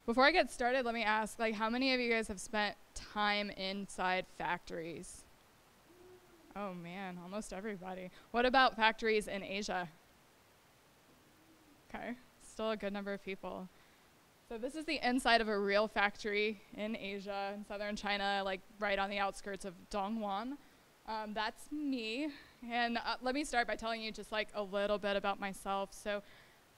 Before I get started, let me ask, like, how many of you guys have spent time inside factories? Oh man, almost everybody. What about factories in Asia? Okay, still a good number of people. So this is the inside of a real factory in Asia, in southern China, like right on the outskirts of Dongguan. That's me. And let me start by telling you just like a little bit about myself. So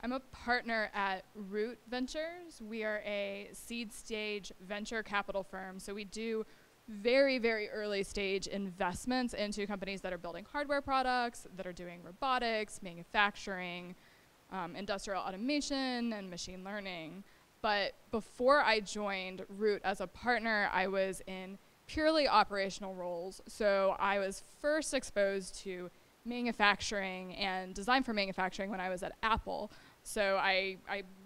I'm a partner at Root Ventures. We are a seed stage venture capital firm. So we do very, very early stage investments into companies that are building hardware products, that are doing robotics, manufacturing, industrial automation, and machine learning. But before I joined Root as a partner, I was in purely operational roles. So I was first exposed to manufacturing and design for manufacturing when I was at Apple. So I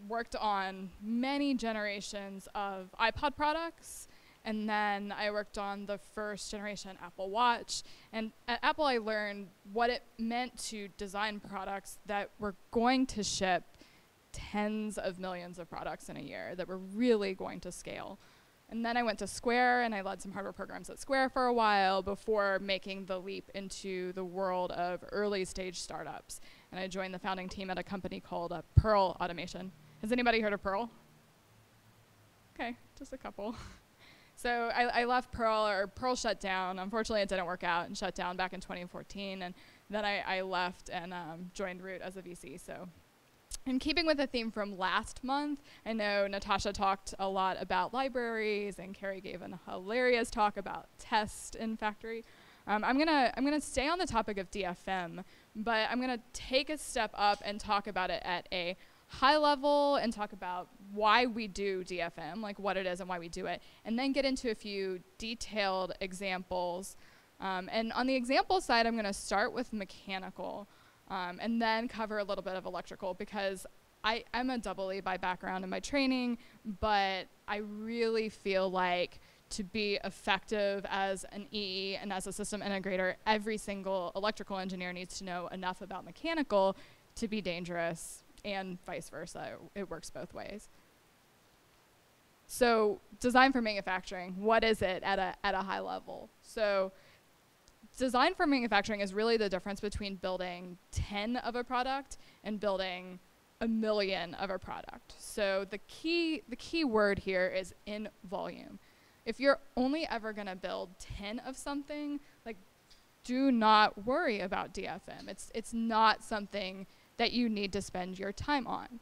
worked on many generations of iPod products, and then I worked on the first generation Apple Watch. And at Apple, I learned what it meant to design products that were going to ship tens of millions of products in a year, that were really going to scale. And then I went to Square, and I led some hardware programs at Square for a while before making the leap into the world of early stage startups. And I joined the founding team at a company called Pearl Automation. Has anybody heard of Pearl? Okay, just a couple. So I left Pearl, or Pearl shut down. Unfortunately, it didn't work out and shut down back in 2014. And then I left and joined Root as a VC. So in keeping with the theme from last month, I know Natasha talked a lot about libraries, and Carrie gave a hilarious talk about test in factory. I'm gonna stay on the topic of DFM, but I'm gonna take a step up and talk about it at a high level and talk about why we do DFM, like what it is and why we do it, and then get into a few detailed examples. And on the example side, I'm gonna start with mechanical. And then cover a little bit of electrical, because I'm a double E by background and by training, but I really feel like to be effective as an EE and as a system integrator, every single electrical engineer needs to know enough about mechanical to be dangerous, and vice versa. It works both ways. So design for manufacturing, what is it at a high level? So design for manufacturing is really the difference between building 10 of a product and building 1 million of a product. So the key word here is in volume. If you're only ever gonna build 10 of something, like, do not worry about DFM. It's not something that you need to spend your time on.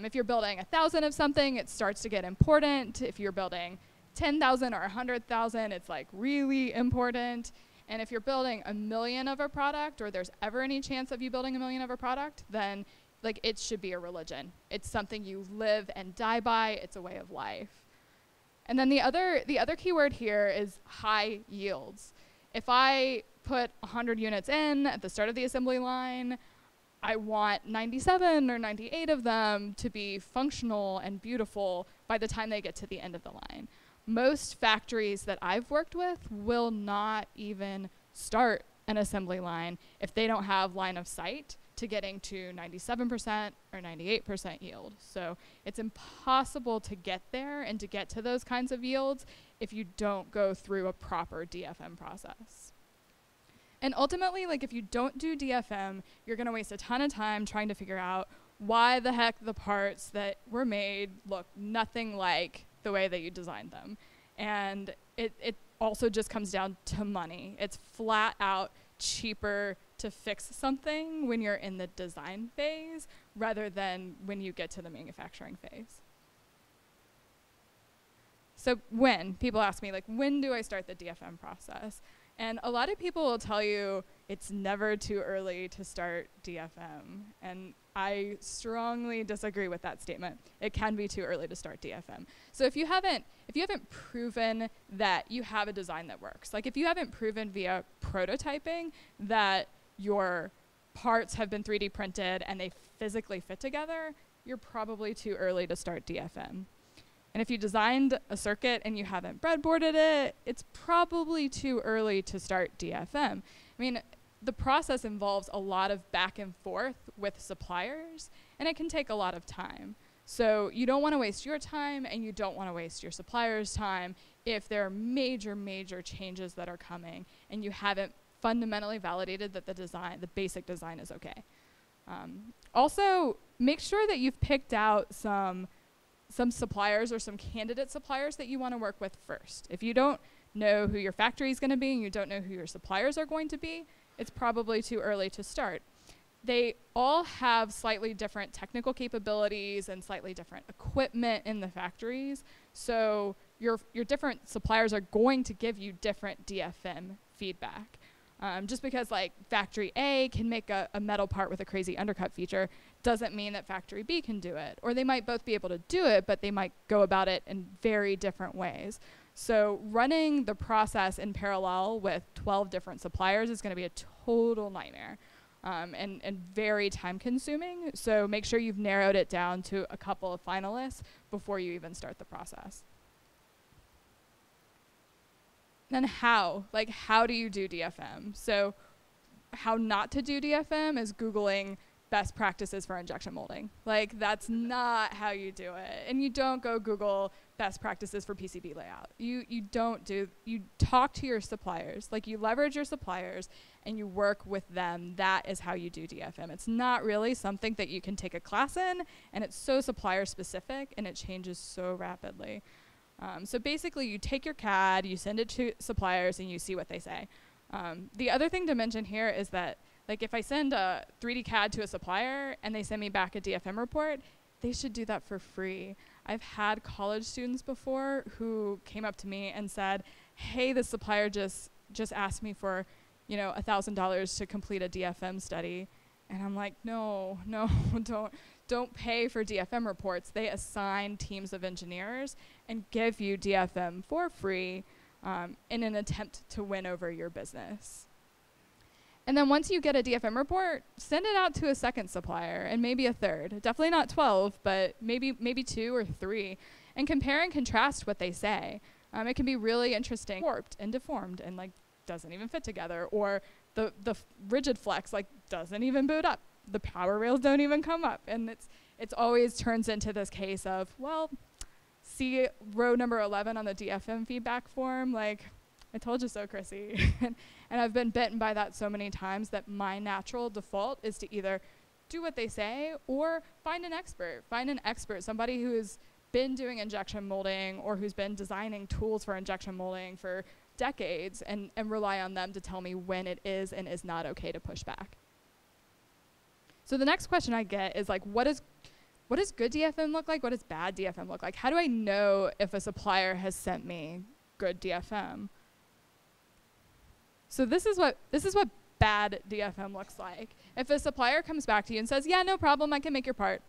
If you're building 1,000 of something, it starts to get important. If you're building 10,000 or 100,000, it's like really important. And if you're building 1 million of a product, or there's ever any chance of you building 1 million of a product, then like it should be a religion. It's something you live and die by. It's a way of life. And then the other key word here is high yields. If I put 100 units in at the start of the assembly line, I want 97 or 98 of them to be functional and beautiful by the time they get to the end of the line. Most factories that I've worked with will not even start an assembly line if they don't have line of sight to getting to 97% or 98% yield. So it's impossible to get there and to get to those kinds of yields if you don't go through a proper DFM process. And ultimately, like, if you don't do DFM, you're gonna waste a ton of time trying to figure out why the heck the parts that were made look nothing like the way that you designed them. And it also just comes down to money. It's flat out cheaper to fix something when you're in the design phase rather than when you get to the manufacturing phase. So when people ask me, like, when do I start the DFM process? And a lot of people will tell you it's never too early to start DFM. And I strongly disagree with that statement. It can be too early to start DFM. So if you haven't proven that you have a design that works, like if you haven't proven via prototyping that your parts have been 3D printed and they physically fit together, you're probably too early to start DFM. And if you designed a circuit and you haven't breadboarded it, it's probably too early to start DFM. I mean, the process involves a lot of back and forth with suppliers, and it can take a lot of time. So you don't want to waste your time, and you don't want to waste your supplier's time if there are major, major changes that are coming and you haven't fundamentally validated that the basic design is okay. Also, make sure that you've picked out some suppliers or some candidate suppliers that you want to work with first. If you don't know who your factory is going to be and you don't know who your suppliers are going to be, it's probably too early to start. They all have slightly different technical capabilities and slightly different equipment in the factories. So your different suppliers are going to give you different DFM feedback. Just because like factory A can make a metal part with a crazy undercut feature doesn't mean that factory B can do it. Or they might both be able to do it, but they might go about it in very different ways. So running the process in parallel with 12 different suppliers is going to be a total nightmare. And very time consuming. So make sure you've narrowed it down to a couple of finalists before you even start the process. Then how? Like, how do you do DFM? So how not to do DFM is Googling best practices for injection molding. Like, that's not how you do it. And you don't go Google best practices for PCB layout. You talk to your suppliers. Like, you leverage your suppliers and you work with them. That is how you do DFM. It's not really something that you can take a class in, and it's so supplier specific and it changes so rapidly. So basically you take your CAD, you send it to suppliers, and you see what they say. The other thing to mention here is that, like, if I send a 3D CAD to a supplier and they send me back a DFM report, they should do that for free. I've had college students before who came up to me and said, hey, the supplier just asked me for, you know, $1,000 to complete a DFM study. And I'm like, no, don't pay for DFM reports. They assign teams of engineers and give you DFM for free in an attempt to win over your business. And then once you get a DFM report, send it out to a second supplier and maybe a third. Definitely not 12, but maybe 2 or 3. And compare and contrast what they say. It can be really interesting. Warped and deformed and like doesn't even fit together. Or the rigid flex like doesn't even boot up. The power rails don't even come up. And it's always turns into this case of, well, see row number 11 on the DFM feedback form, like, I told you so, Chrissy. And I've been bitten by that so many times that my natural default is to either do what they say or find an expert. Find an expert, somebody who's been doing injection molding or who's been designing tools for injection molding for decades and rely on them to tell me when it is and is not okay to push back. So the next question I get is like, what does good DFM look like? What does bad DFM look like? How do I know if a supplier has sent me good DFM? So this is what bad DFM looks like. If a supplier comes back to you and says, yeah, no problem, I can make your part.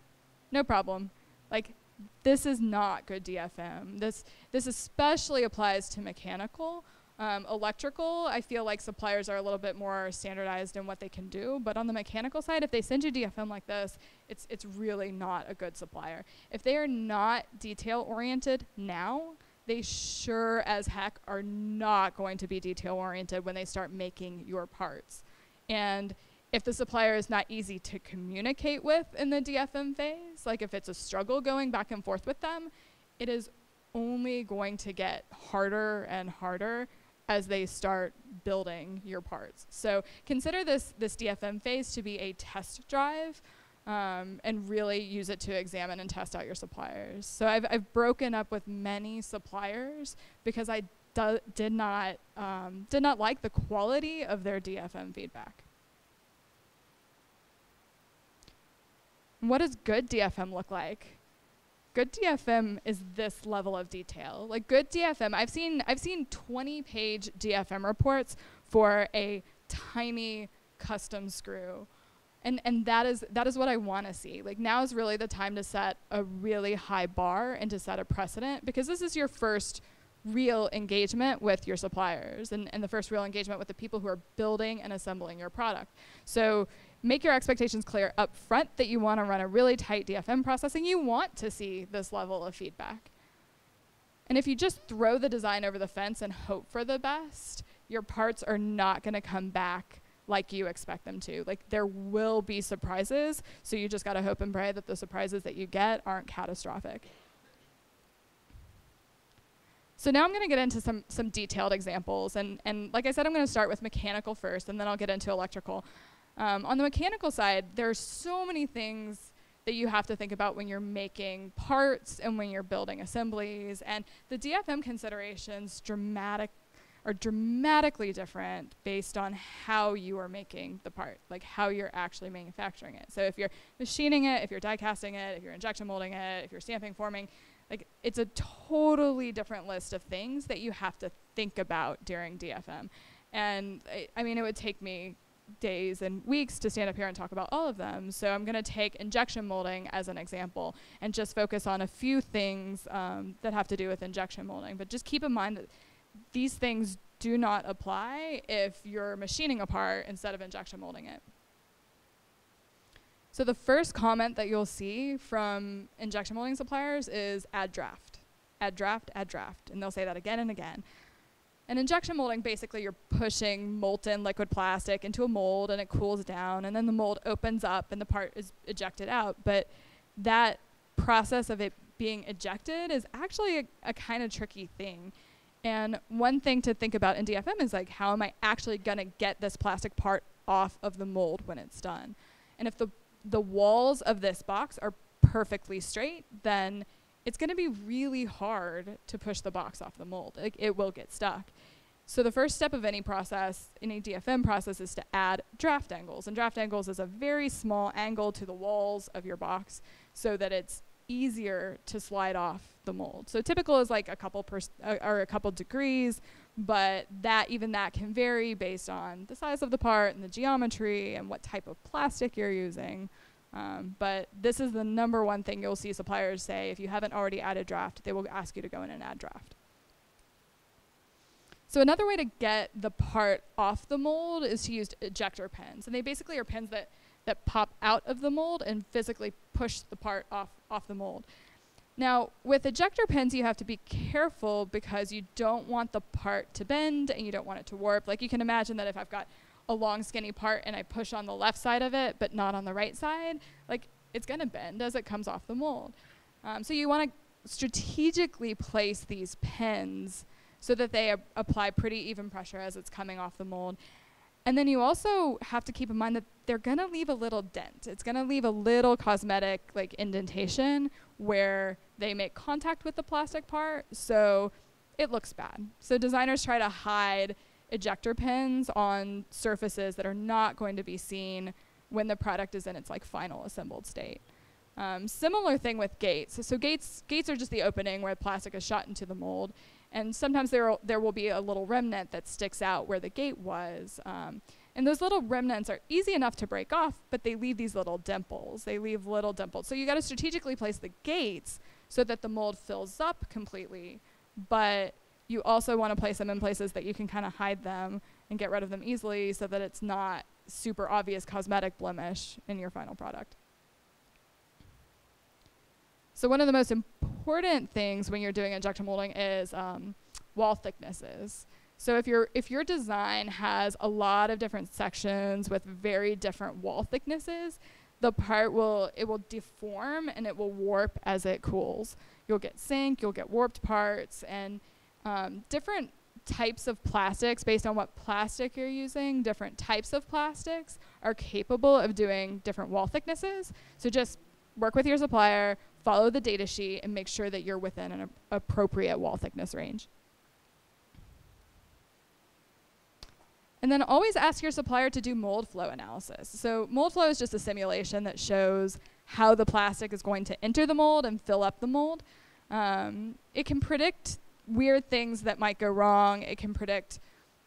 No problem. Like, this is not good DFM. This especially applies to mechanical. Electrical, I feel like suppliers are a little bit more standardized in what they can do, but on the mechanical side, if they send you DFM like this, it's really not a good supplier. If they are not detail-oriented now, they sure as heck are not going to be detail-oriented when they start making your parts. And if the supplier is not easy to communicate with in the DFM phase, like if it's a struggle going back and forth with them, it is only going to get harder and harder as they start building your parts. So consider this DFM phase to be a test drive and really use it to examine and test out your suppliers. So I've broken up with many suppliers because I did not like the quality of their DFM feedback. What does good DFM look like? Good DFM is this level of detail. Like good DFM, I've seen 20-page DFM reports for a tiny custom screw. And that is what I want to see. Like now is really the time to set a really high bar and to set a precedent, because this is your first real engagement with your suppliers and the first real engagement with the people who are building and assembling your product. So make your expectations clear up front that you want to run a really tight DFM process and you want to see this level of feedback. And if you just throw the design over the fence and hope for the best, your parts are not going to come back like you expect them to. Like, there will be surprises, so you just gotta hope and pray that the surprises that you get aren't catastrophic. So now I'm gonna get into some detailed examples, and like I said, I'm gonna start with mechanical first, and then I'll get into electrical. On the mechanical side, there's so many things that you have to think about when you're making parts and when you're building assemblies, and the DFM considerations are dramatically different based on how you are making the part, like how you're actually manufacturing it. So if you're machining it, if you're die casting it, if you're injection molding it, if you're stamping, forming, like, it's a totally different list of things that you have to think about during DFM. And I mean, it would take me days and weeks to stand up here and talk about all of them. So I'm going to take injection molding as an example and just focus on a few things that have to do with injection molding. But just keep in mind that these things do not apply if you're machining a part instead of injection molding it. So the first comment that you'll see from injection molding suppliers is add draft, add draft, add draft. And they'll say that again and again. And injection molding, basically you're pushing molten liquid plastic into a mold and it cools down, and then the mold opens up and the part is ejected out. But that process of it being ejected is actually a kind of tricky thing. And one thing to think about in DFM is, like, how am I actually gonna get this plastic part off of the mold when it's done? And if the walls of this box are perfectly straight, then it's going to be really hard to push the box off the mold. Like, it will get stuck. So the first step of any process, any DFM process, is to add draft angles. And draft angles is a very small angle to the walls of your box so that it's easier to slide off the mold. So typical is like a couple degrees, but even that can vary based on the size of the part and the geometry and what type of plastic you're using. But this is the number one thing you'll see suppliers say. If you haven't already added draft, they will ask you to go in and add draft. So another way to get the part off the mold is to use ejector pins. And they basically are pins that pop out of the mold and physically push the part off the mold. Now, with ejector pins, you have to be careful because you don't want the part to bend and you don't want it to warp. Like, you can imagine that if I've got a long skinny part and I push on the left side of it but not on the right side, like, it's gonna bend as it comes off the mold. So you want to strategically place these pins so that they apply pretty even pressure as it's coming off the mold. And then you also have to keep in mind that they're gonna leave a little dent. It's gonna leave a little cosmetic, like, indentation where they make contact with the plastic part, so it looks bad. So designers try to hide ejector pins on surfaces that are not going to be seen when the product is in its, like, final assembled state. Similar thing with gates. So gates are just the opening where plastic is shot into the mold, and sometimes there will be a little remnant that sticks out where the gate was. And those little remnants are easy enough to break off, but they leave these little dimples. They leave little dimples. So you got to strategically place the gates so that the mold fills up completely, but you also want to place them in places that you can kind of hide them and get rid of them easily so that it's not super obvious cosmetic blemish in your final product. So one of the most important things when you're doing injection molding is wall thicknesses. So if your design has a lot of different sections with very different wall thicknesses, the part will deform and it will warp as it cools. You'll get sink, you'll get warped parts, and different types of plastics, based on what plastic you're using, different types of plastics are capable of doing different wall thicknesses. So just work with your supplier, follow the data sheet, and make sure that you're within an appropriate wall thickness range. And then always ask your supplier to do mold flow analysis. So mold flow is just a simulation that shows how the plastic is going to enter the mold and fill up the mold. It can predict weird things that might go wrong. It can predict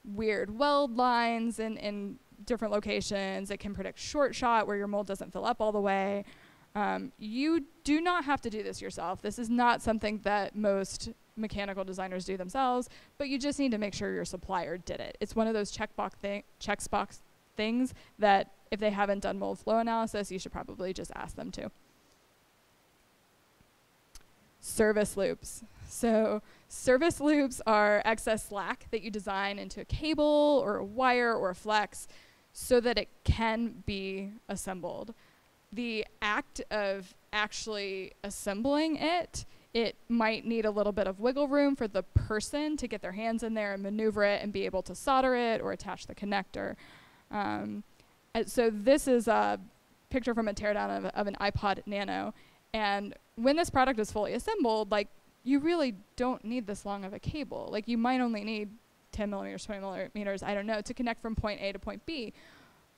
weird weld lines in different locations. It can predict short shot where your mold doesn't fill up all the way. You do not have to do this yourself. This is not something that most mechanical designers do themselves, but you just need to make sure your supplier did it. It's one of those checkbox things that if they haven't done mold flow analysis, you should probably just ask them to. Service loops. So service loops are excess slack that you design into a cable or a wire or a flex so that it can be assembled. The act of actually assembling it might need a little bit of wiggle room for the person to get their hands in there and maneuver it and be able to solder it or attach the connector. So this is a picture from a teardown of an iPod Nano. And when this product is fully assembled, like, you really don't need this long of a cable. Like, you might only need 10 millimeters, 20 millimeters, I don't know, to connect from point A to point B.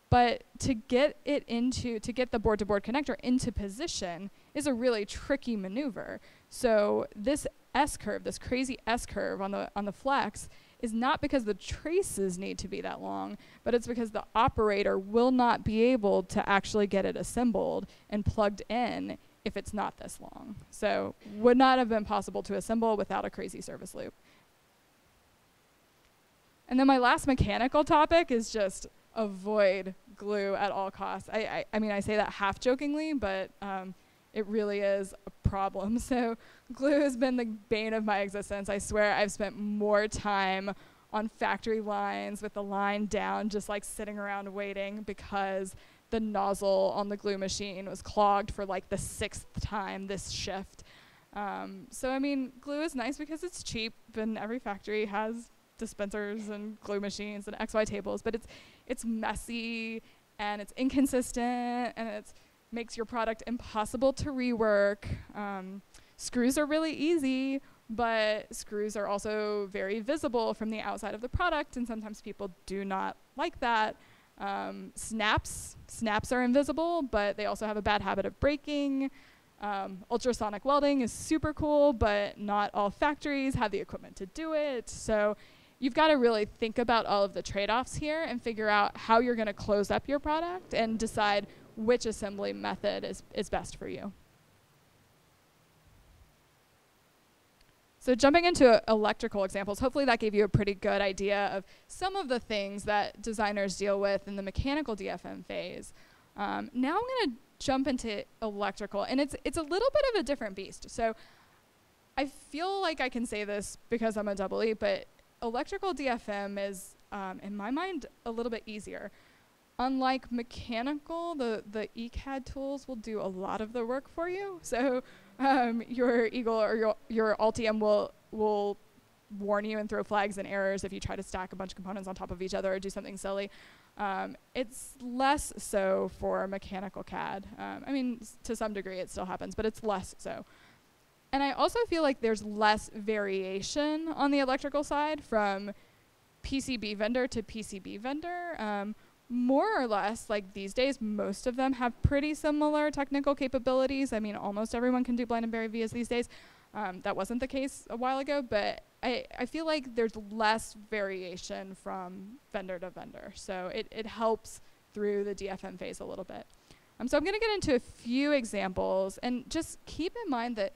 But to get the board-to-board connector into position is a really tricky maneuver. So this S-curve, this crazy S-curve on the flex, is not because the traces need to be that long, but it's because the operator will not be able to actually get it assembled and plugged in if it's not this long. So would not have been possible to assemble without a crazy service loop. And then my last mechanical topic is just avoid glue at all costs. I mean, I say that half jokingly, but it really is a problem. So glue has been the bane of my existence. I swear I've spent more time on factory lines with the line down, just like sitting around waiting because the nozzle on the glue machine was clogged for like the 6th time this shift. So I mean, glue is nice because it's cheap and every factory has dispensers and glue machines and XY tables, but it's messy and it's inconsistent and it makes your product impossible to rework. Screws are really easy, but screws are also very visible from the outside of the product, and sometimes people do not like that. Snaps are invisible, but they also have a bad habit of breaking. Ultrasonic welding is super cool, but not all factories have the equipment to do it. So you've got to really think about all of the trade-offs here and figure out how you're going to close up your product and decide which assembly method is best for you. So jumping into electrical examples, hopefully that gave you a pretty good idea of some of the things that designers deal with in the mechanical DFM phase. Now I'm going to jump into electrical, and it's a little bit of a different beast. So I feel like I can say this because I'm a double E, but electrical DFM is, in my mind, a little bit easier. Unlike mechanical, the ECAD tools will do a lot of the work for you. So your Eagle or your Altium will warn you and throw flags and errors if you try to stack a bunch of components on top of each other or do something silly. It's less so for mechanical CAD. I mean, to some degree it still happens, but it's less so. And I also feel like there's less variation on the electrical side from PCB vendor to PCB vendor. More or less, like these days, most of them have pretty similar technical capabilities. I mean, almost everyone can do blind and buried vias these days. That wasn't the case a while ago, but I feel like there's less variation from vendor to vendor. So it helps through the DFM phase a little bit. So I'm going to get into a few examples, and just keep in mind that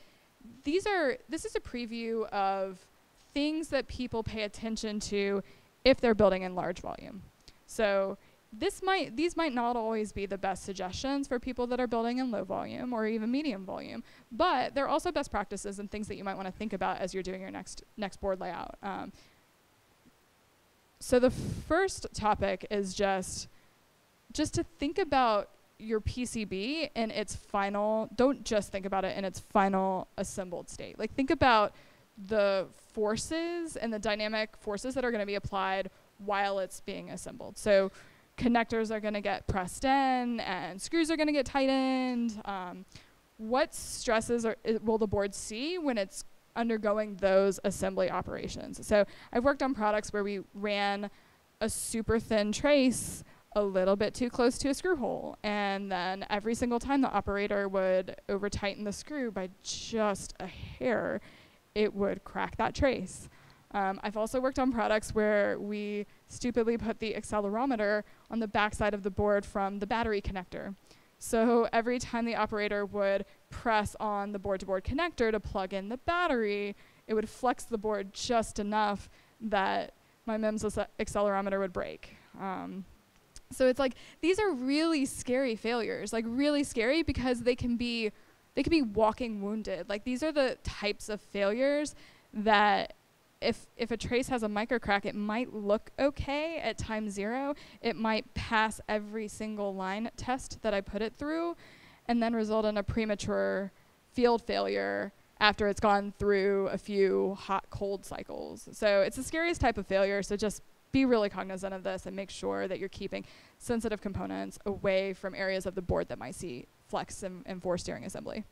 this is a preview of things that people pay attention to if they're building in large volume. So these might not always be the best suggestions for people that are building in low volume or even medium volume, but they're also best practices and things that you might want to think about as you're doing your next board layout. So the first topic is just to think about your PCB in its final, don't just think about it in its final assembled state. Like, think about the forces and the dynamic forces that are going to be applied while it's being assembled. So connectors are going to get pressed in and screws are going to get tightened. What stresses will the board see when it's undergoing those assembly operations? So I've worked on products where we ran a super thin trace a little bit too close to a screw hole, and then every single time the operator would over tighten the screw by just a hair, it would crack that trace. I've also worked on products where we stupidly put the accelerometer on the backside of the board from the battery connector. So every time the operator would press on the board-to-board connector to plug in the battery, it would flex the board just enough that my MEMS accelerometer would break. So it's like, these are really scary failures, like really scary because they can be walking wounded. Like, these are the types of failures that if a trace has a micro crack, it might look okay at time 0. It might pass every single line test that I put it through, and then result in a premature field failure after it's gone through a few hot-cold cycles. So it's the scariest type of failure, so just be really cognizant of this and make sure that you're keeping sensitive components away from areas of the board that might see flex and force steering assembly.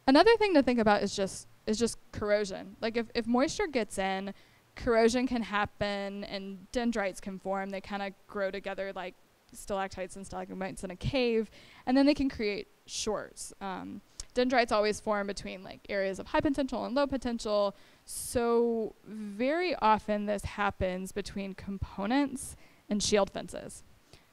Another thing to think about is just corrosion. Like if moisture gets in, corrosion can happen and dendrites can form. They kind of grow together like stalactites and stalagmites in a cave, and then they can create shorts. Dendrites always form between like areas of high potential and low potential. So very often this happens between components and shield fences.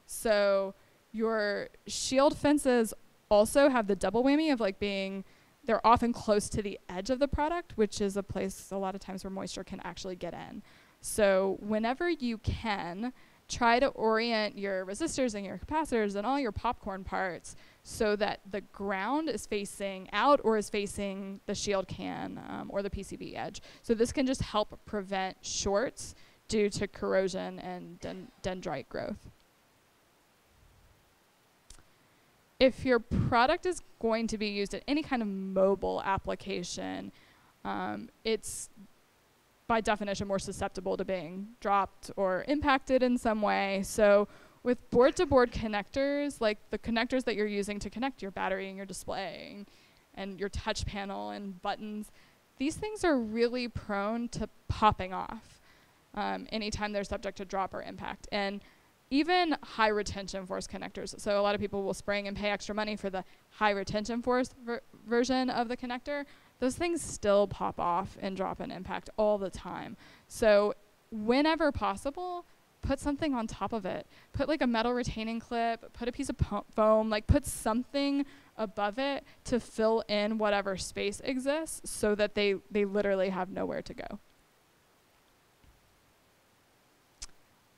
So your shield fences also have the double whammy of like they're often close to the edge of the product, which is a place a lot of times where moisture can actually get in. So whenever you can, try to orient your resistors and your capacitors and all your popcorn parts so that the ground is facing out or is facing the shield can or the PCB edge. So this can just help prevent shorts due to corrosion and dendrite growth. If your product is going to be used in any kind of mobile application, it's by definition more susceptible to being dropped or impacted in some way. So with board-to-board connectors, like the connectors that you're using to connect your battery and your display and your touch panel and buttons, these things are really prone to popping off anytime they're subject to drop or impact. And even high retention force connectors. So a lot of people will spring and pay extra money for the high retention force version of the connector. Those things still pop off and drop and impact all the time. So whenever possible, put something on top of it. Put like a metal retaining clip, put a piece of foam, like put something above it to fill in whatever space exists so that they literally have nowhere to go.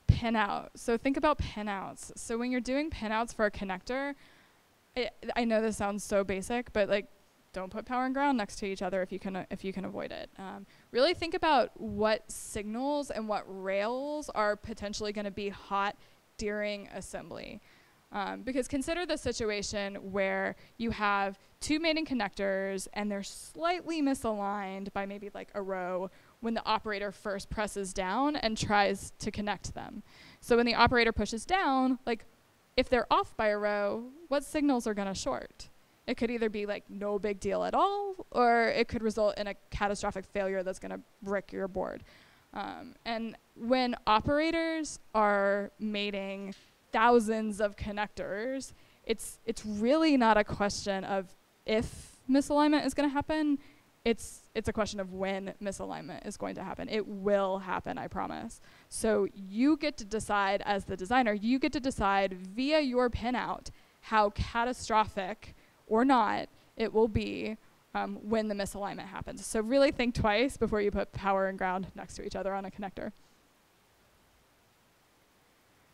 Pinout. So think about pinouts. So when you're doing pinouts for a connector, I know this sounds so basic, but like don't put power and ground next to each other if you can avoid it. Really think about what signals and what rails are potentially going to be hot during assembly. Because consider the situation where you have two mating connectors and they're slightly misaligned by maybe like a row when the operator first presses down and tries to connect them. So when the operator pushes down, like if they're off by a row, what signals are going to short? It could either be like no big deal at all, or it could result in a catastrophic failure that's going to brick your board. And when operators are mating thousands of connectors, it's really not a question of if misalignment is going to happen. It's a question of when misalignment is going to happen. It will happen, I promise. So you get to decide as the designer, you get to decide via your pinout how catastrophic or not it will be when the misalignment happens. So really think twice before you put power and ground next to each other on a connector.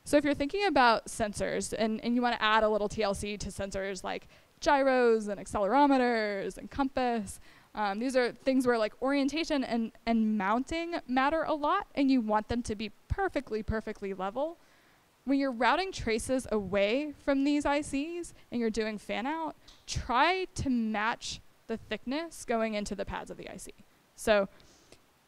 So if you're thinking about sensors and you want to add a little TLC to sensors like gyros and accelerometers and compass, these are things where like orientation and mounting matter a lot, and you want them to be perfectly level. When you're routing traces away from these ICs and you're doing fan out, try to match the thickness going into the pads of the IC. So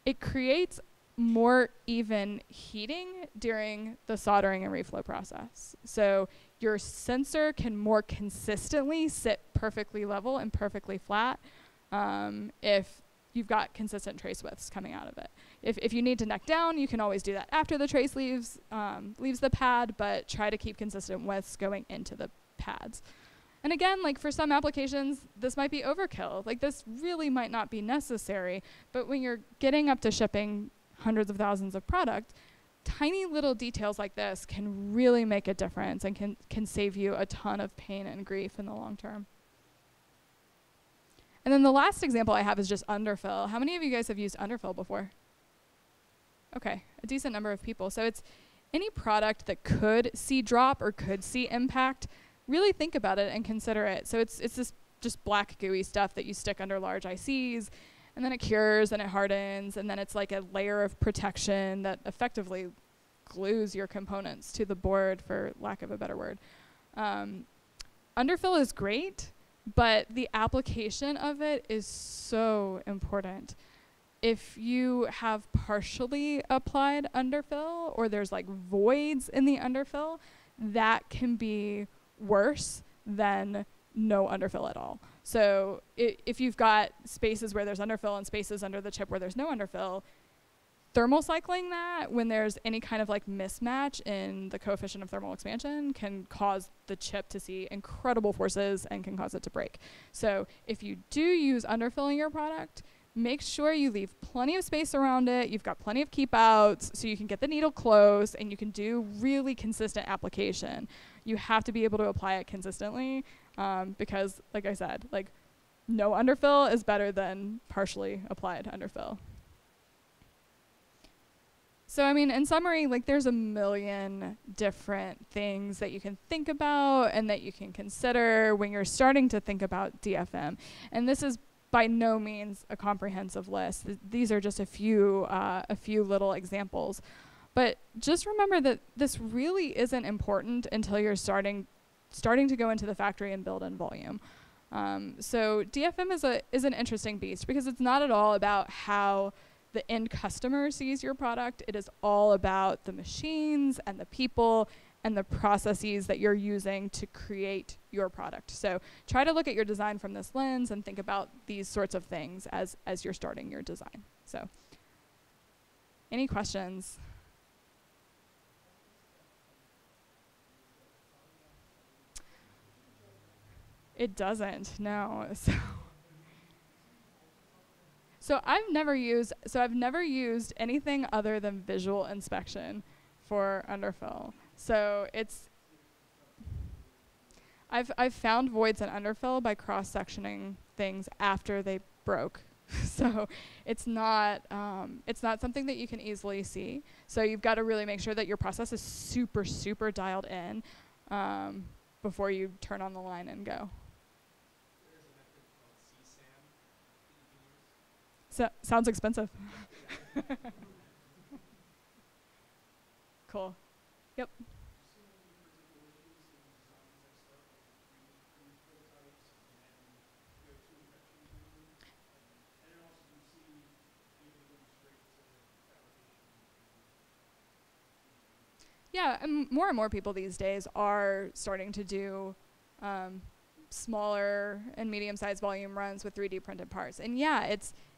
it creates more even heating during the soldering and reflow process. So your sensor can more consistently sit perfectly level and perfectly flat if you've got consistent trace widths coming out of it. If you need to neck down, you can always do that after the trace leaves the pad, but try to keep consistent widths going into the pads. And again, like for some applications, this might be overkill. Like this really might not be necessary, but when you're getting up to shipping hundreds of thousands of product, tiny little details like this can really make a difference and can save you a ton of pain and grief in the long term. And then the last example I have is just underfill. How many of you guys have used underfill before? Okay, a decent number of people. So it's any product that could see drop or could see impact. Really think about it and consider it. So it's this just black gooey stuff that you stick under large ICs. and then it cures and it hardens, and then it's like a layer of protection that effectively glues your components to the board, for lack of a better word. Underfill is great, but the application of it is so important. If you have partially applied underfill, or there's like voids in the underfill, that can be worse than no underfill at all. So if you've got spaces where there's underfill and spaces under the chip where there's no underfill, thermal cycling that when there's any kind of like mismatch in the coefficient of thermal expansion can cause the chip to see incredible forces and can cause it to break. So if you do use underfill in your product, make sure you leave plenty of space around it. You've got plenty of keep outs so you can get the needle close and you can do really consistent application. You have to be able to apply it consistently because, like I said, like no underfill is better than partially applied underfill. So, I mean, in summary, like there's a million different things that you can think about and that you can consider when you're starting to think about DFM. And this is by no means a comprehensive list. These are just a few little examples. But just remember that this really isn't important until you're starting to go into the factory and build in volume. So DFM is an interesting beast because it's not at all about how the end customer sees your product. It is all about the machines and the people and the processes that you're using to create your product. So try to look at your design from this lens and think about these sorts of things as you're starting your design. So any questions? It doesn't, no. So I've never used anything other than visual inspection for underfill. So I've found voids in underfill by cross-sectioning things after they broke. So it's not something that you can easily see. So you've got to really make sure that your process is super, super dialed in before you turn on the line and go. There's a method called CSAM that you can use. So sounds expensive. Cool. Yep. Do you see any particular issues in designs that start with 3D printed prototypes and then go to injection molding? And then also, do you see anybody going straight to fabrication in 3D? Yeah, and more people these days are starting to do smaller and medium-sized volume runs with 3D printed parts. And yeah,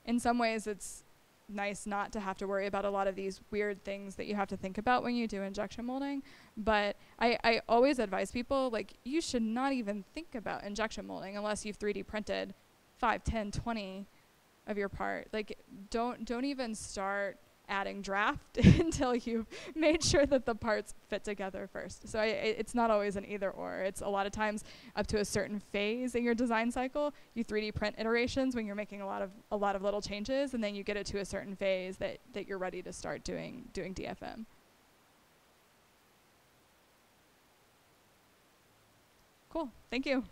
in some ways it's nice not to have to worry about a lot of these weird things that you have to think about when you do injection molding. But I always advise people, like, you should not even think about injection molding unless you've 3D printed 5, 10, 20 of your part. Like, don't even start adding draft until you've made sure that the parts fit together first. So it's not always an either or. It's a lot of times up to a certain phase in your design cycle, you 3D print iterations when you're making a lot of little changes, and then you get it to a certain phase that you're ready to start doing DFM. Cool. Thank you.